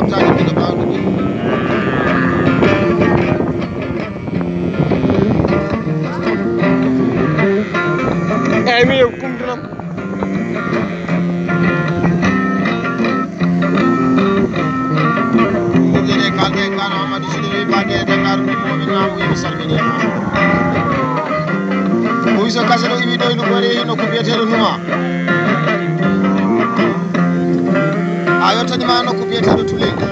habtaade giɗo ɓawɗo ɗi eyyi mi kumtunam ɗumɗene kalde kano amadou sidi wi bade dengar ɗummoɓe ñaamo yimi salminima o wi so gasa ɗo iwi ɗo ino goni nokku biyeteɗo numa a yettanima nokku biyeteɗo tuleydi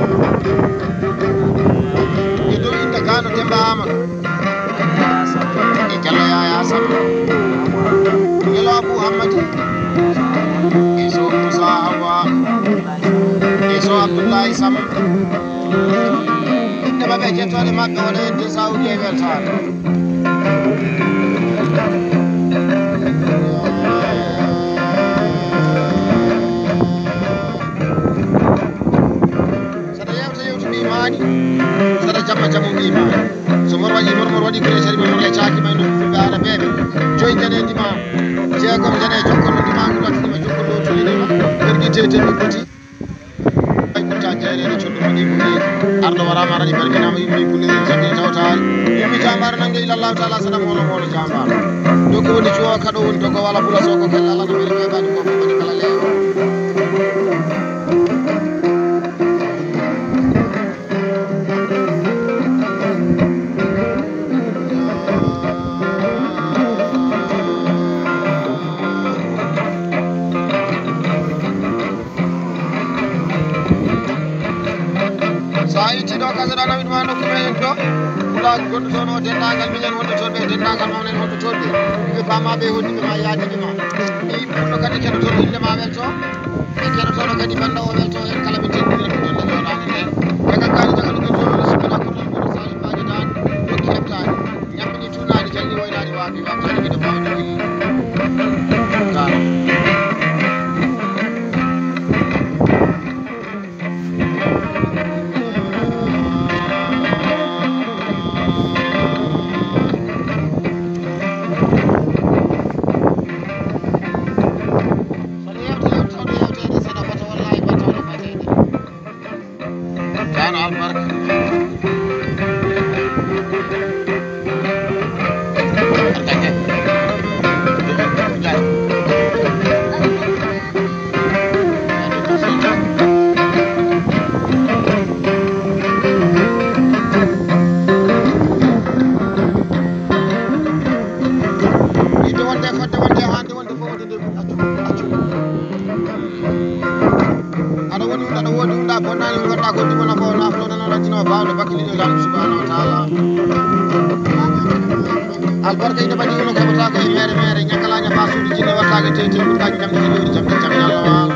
e dow inde gano Demba Amadou e Diallo Yaya Samba Yelo Abou Hammadi e so Moussa Hawa e so Abdoulaye Sam inde maɓe jettode maɓɓe wona hedde sawdi e weltade saɗa jamma jammo mbimani so mor waɗi crétére ɓe morle caki may no fulɓe ara ɓeɓe joyi jane ndima jeegom jane jokkono ndima ɗum wattinima jokkono tolinima ɓerɗi teteɗi poti ay ɓurta jeerede colɗuma ɗi mo heewi arɗo warama araɗi barminama yimɓe kulliri jaggi tawtari yimɓe jambar nangge ilallahu taala saɗa mono mono jambar ɗo ko woni cuwa kaɗo woni to ko wala ɓula so ko kella allah no wari ɓeɓaɗi ko fof waɗi kala leewo kasaɗa nawidma nokku meɗen to ɓuura gonɗo toon o dendagal minen wonɗo toon ɓe dendagal mawnen wonɗo toon ɓe ɓe pamaɓe hoddiɓe ma yaadiɓe ma ɗi ɓurno kadi keɗotoɗo indema welto e keɗotoɗo kadi banda o welto en kala ɓe tendira ɗum ɗon ɗe joɗani nden jagaggani jagaluguel toon simmina koɗon ɓuuro salim maji dan dokki heɓtani ñammini tunani jalli woynani waabi wabtani gueɗe mawɗo gilli gara albarka ina bani uno kabata ko mere mere nyakala nya basuudi jinne wattaga tete kaji jamde jodi jamde jamde Allah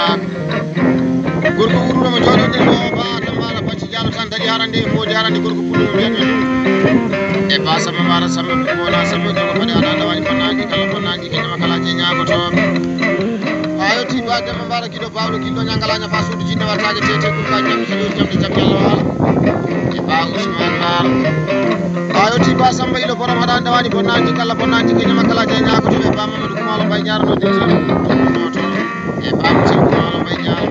wala gorko wuruɗo mo jooɗoɗen ɗo ba tambara bacci diallo tan dañi harande moodi harande gorko pullo wiyaɓe ɗum e ba samba mara samba wona samba gorko fadi aɗa dawani bonnaki kala bonnaki keñama kala je ñagotoɓe a yetti ba demba mbara kiɗo bawɗo kilɗo ñangalaña fa suudu jinne wattague tete ɓurka jamde jiɗoji jamde jamde allah wala e ba ousmane mara a yetti ba samba ilo borom haɗa dawani bonnaki kala bonnaki keñama kala je ñagotoɓe ba mamadou kumalo mbay jarano dirtino noto e ba musidɗo kumalo mbay jara